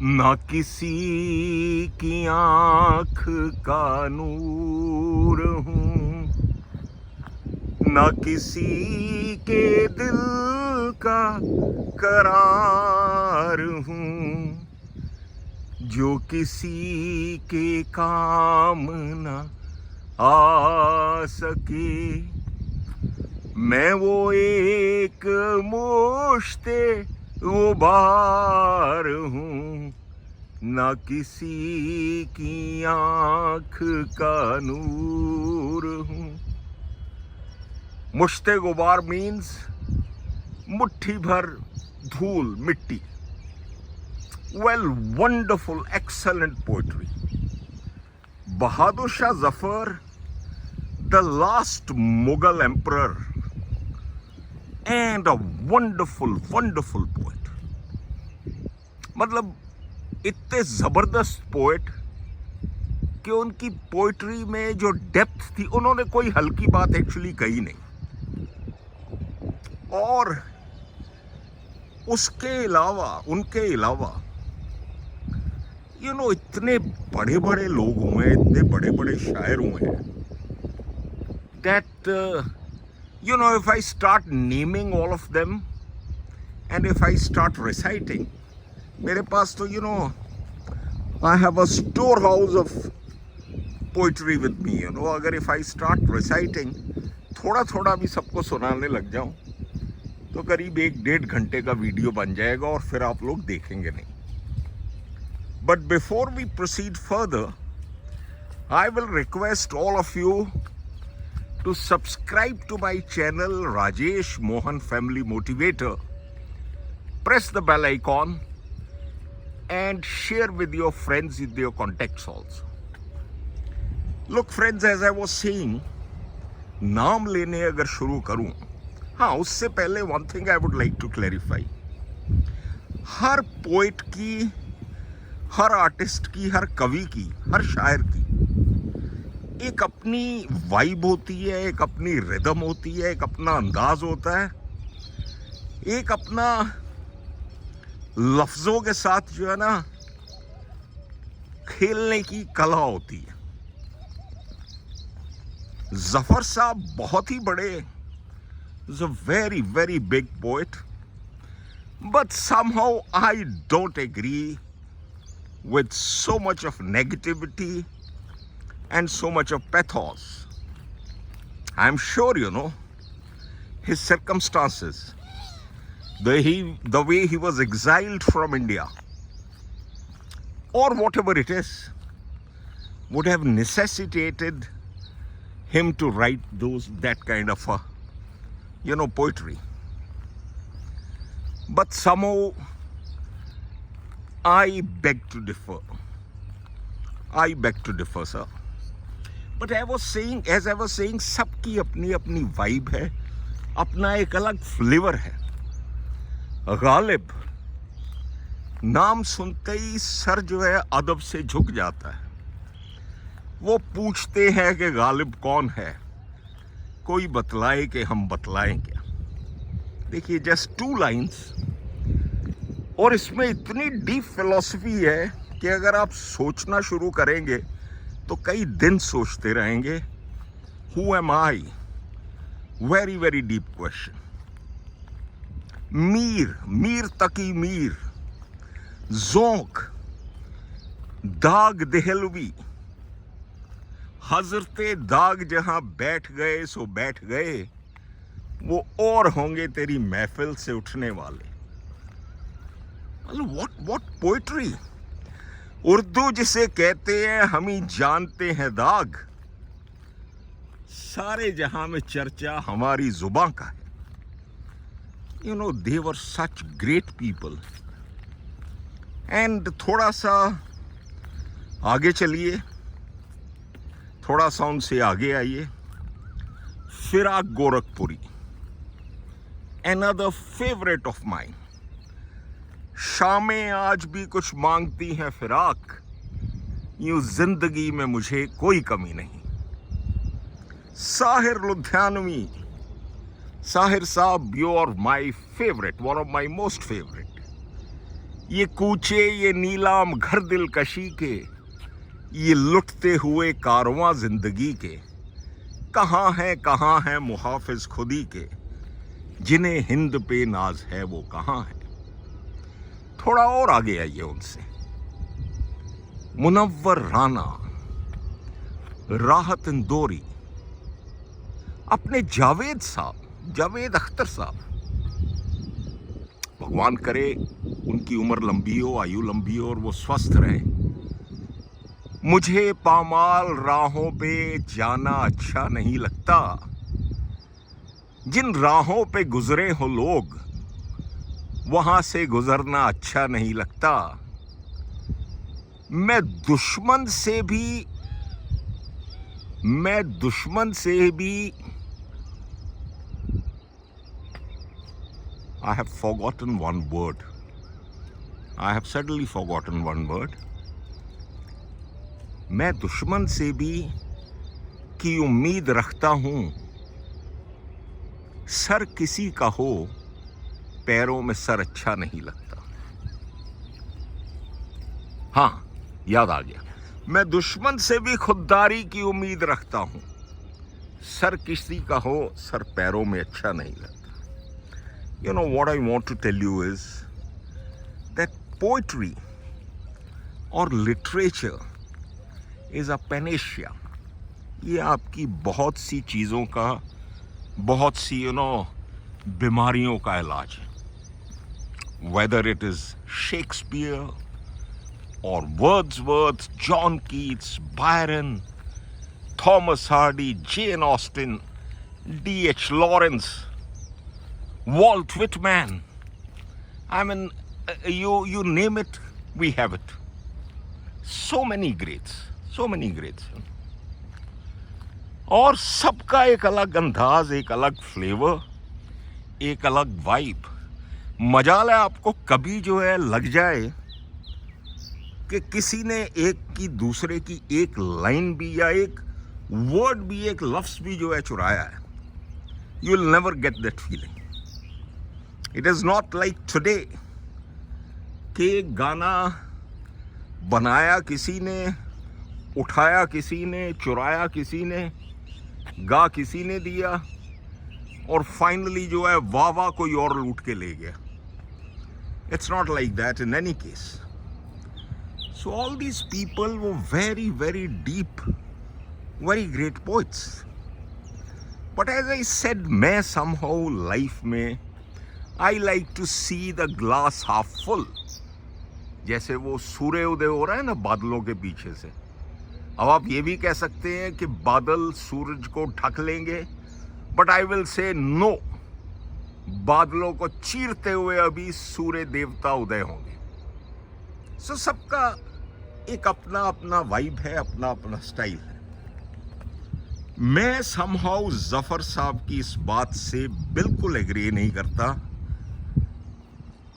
ना किसी की आंख का नूर हूँ, ना किसी के दिल का करार हूँ, जो किसी के काम न आ सके। मैं वो एक मुश्ते गुबार हूँ, ना किसी की आंख का नूर हूँ। मुश्ते गुबार मीन्स मुट्ठी भर धूल मिट्टी। Well, wonderful, excellent poetry. Bahadur Shah Zafar, the last Mughal emperor, and a wonderful, wonderful poet. मतलब इतने जबरदस्त पोएट कि उनकी पोइट्री में जो डेप्थ थी, उन्होंने कोई हल्की बात एक्चुअली कही नहीं। और उसके अलावा, उनके अलावा इतने बड़े बड़े लोग हुए, इतने बड़े बड़े शायर हुए हैं, that if I start naming all of them and if I start reciting, मेरे पास तो I have a storehouse of poetry with me. अगर if I start reciting, थोड़ा थोड़ा भी सबको सुनाने लग जाऊं तो करीब 1-1.5 घंटे का वीडियो बन जाएगा और फिर आप लोग देखेंगे नहीं. But before we proceed further, I will request all of you to subscribe to my channel Rajesh Mohan Family Motivator. Press the bell icon and share with your friends, with your contacts also. Look friends, as I was saying, नाम लेने अगर शुरू करूं, हाँ, उससे पहले one thing I would like to clarify. Her poet की, हर artist की, हर कवि की, हर शायर की एक अपनी वाइब होती है, एक अपनी रिदम होती है, एक अपना अंदाज होता है, एक अपना लफ्जों के साथ जो है ना खेलने की कला होती है. जफर साहब बहुत ही बड़े, is a very very big poet, but somehow I don't agree with so much of negativity and so much of pathos. I'm sure his circumstances, the way he was exiled from India, or whatever it is, would have necessitated him to write that kind of poetry. But somehow I beg to differ. I beg to differ, sir. But as I was saying, सबकी अपनी अपनी vibe है, अपना एक अलग flavour है. गालिब, नाम सुनते ही सर जो है अदब से झुक जाता है. वो पूछते हैं कि गालिब कौन है, कोई बतलाए कि हम बतलाएं क्या. देखिए, जस्ट 2 लाइन्स, और इसमें इतनी डीप फिलॉसफी है कि अगर आप सोचना शुरू करेंगे तो कई दिन सोचते रहेंगे. Who am I? Very very deep question. Mir Taqi Mir, Zauq, Daagh Dehlvi, हजरते दाग जहां बैठ गए सो बैठ गए, वो और होंगे तेरी महफिल से उठने वाले. What poetry! उर्दू जिसे कहते हैं हम ही जानते हैं दाग, सारे जहां में चर्चा हमारी जुबान का है. They were such great people. And थोड़ा सा आगे चलिए, थोड़ा सा उनसे आगे आइए. Firaq Gorakhpuri, another favorite of mine. शामें आज भी कुछ मांगती हैं फिराक, यूं जिंदगी में मुझे कोई कमी नहीं. साहिर लुधियानवी, साहिर साहब, you are my favorite, one of my most favorite. ये कूचे ये नीलाम घर दिलकशी के, ये लुटते हुए कारवां जिंदगी के, कहाँ है मुहाफिज खुदी के, जिन्हें हिंद पे नाज है वो कहाँ है। थोड़ा और आगे आइए उनसे। मुनव्वर राना, राहत इंदौरी, अपने जावेद साहब, जावेद अख्तर साहब, भगवान करे उनकी उम्र लंबी हो, आयु लंबी हो और वो स्वस्थ रहे। मुझे पामाल राहों पे जाना अच्छा नहीं लगता, जिन राहों पे गुजरे हो लोग वहां से गुजरना अच्छा नहीं लगता। मैं दुश्मन से भी I have forgotten one word. I have suddenly forgotten one word. मैं दुश्मन से भी की उम्मीद रखता हूं, सर किसी का हो पैरों में सर अच्छा नहीं लगता। हाँ, याद आ गया। मैं दुश्मन से भी खुददारी की उम्मीद रखता हूं, सर किसी का हो सर पैरों में अच्छा नहीं लगता। You know what I want to tell you is that poetry or literature is a panacea. ये आपकी बहुत सी चीज़ों का, बहुत सी बीमारियों का इलाज है। Whether it is Shakespeare or Wordsworth, John Keats, Byron, Thomas Hardy, Jane Austen, D.H. Lawrence, Walt Whitman. I mean, you name it, we have it. So many greats, so many greats. और सबका एक अलग अंदाज, एक अलग flavour, एक अलग vibe. मजाल है आपको कभी लग जाए कि किसी ने एक की दूसरे की एक लाइन भी या एक वर्ड भी, एक लफ्ज भी चुराया है। You will never get that feeling. It is not like today कि एक गाना बनाया किसी ने, उठाया किसी ने, चुराया किसी ने, गा किसी ने दिया और फाइनली वाह वाह कोई और लूट के ले गया। It's not like that in any case. So all these people were very very deep, very great poets. But as I said, मैं समहाउ लाइफ में I like to see the glass half full. जैसे वो सूर्य उदय हो रहा है ना बादलों के पीछे से, अब आप ये भी कह सकते हैं कि बादल सूरज को ढक लेंगे, but I will say no, बादलों को चीरते हुए अभी सूर्य देवता उदय होंगे। सो सबका एक अपना अपना वाइब है, अपना अपना स्टाइल है। मैं समहाउ जफर साहब की इस बात से बिल्कुल एग्री नहीं करता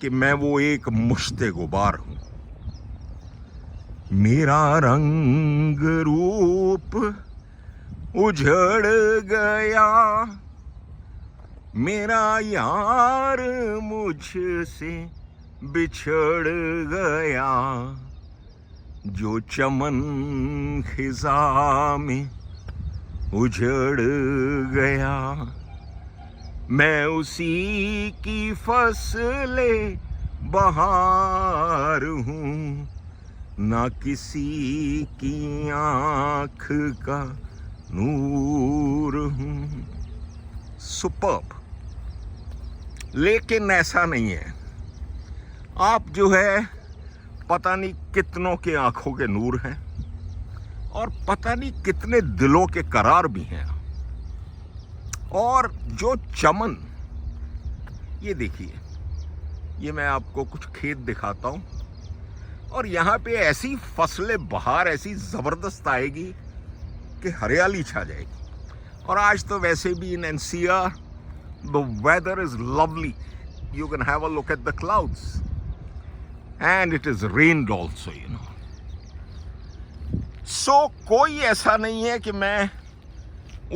कि मैं वो एक मुश्ते गुबार हूं। मेरा रंग रूप उजड़ गया, मेरा यार मुझसे बिछड़ गया, जो चमन खिजा में उजड़ गया, मैं उसी की फसले बहार हूँ, ना किसी की आँख का नूर हूँ। सुपर्ब। लेकिन ऐसा नहीं है, आप पता नहीं कितनों के आंखों के नूर हैं और पता नहीं कितने दिलों के करार भी हैं। और जो चमन, ये देखिए, ये मैं आपको कुछ खेत दिखाता हूं और यहाँ पे ऐसी फसलें बहार ऐसी जबरदस्त आएगी कि हरियाली छा जाएगी। और आज तो वैसे भी in NCR the weather is lovely, you can have a look at the clouds and it is rained also, you know. So कोई ऐसा नहीं है कि मैं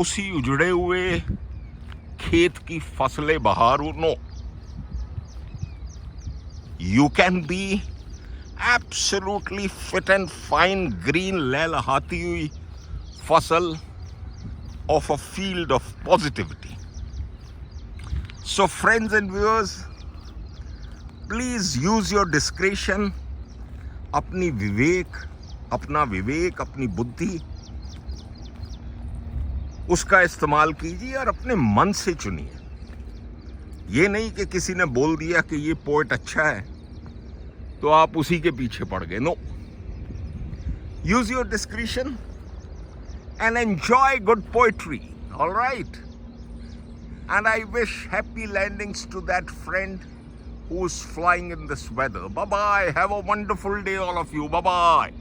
उसी उजड़े हुए खेत की फसलें बहार हूं, no. You can be absolutely fit and fine, green, लहलहाती हुई फसल of a field of positivity. So friends and viewers, please use your discretion. अपना विवेक, अपनी बुद्धि, उसका इस्तेमाल कीजिए और अपने मन से चुनिए. ये नहीं कि किसी ने बोल दिया कि ये पोएट अच्छा है तो आप उसी के पीछे पड़ गए. No, use your discretion and enjoy good poetry. All right. And I wish happy landings to that friend who's flying in this weather. Bye bye. Have a wonderful day, all of you. Bye bye.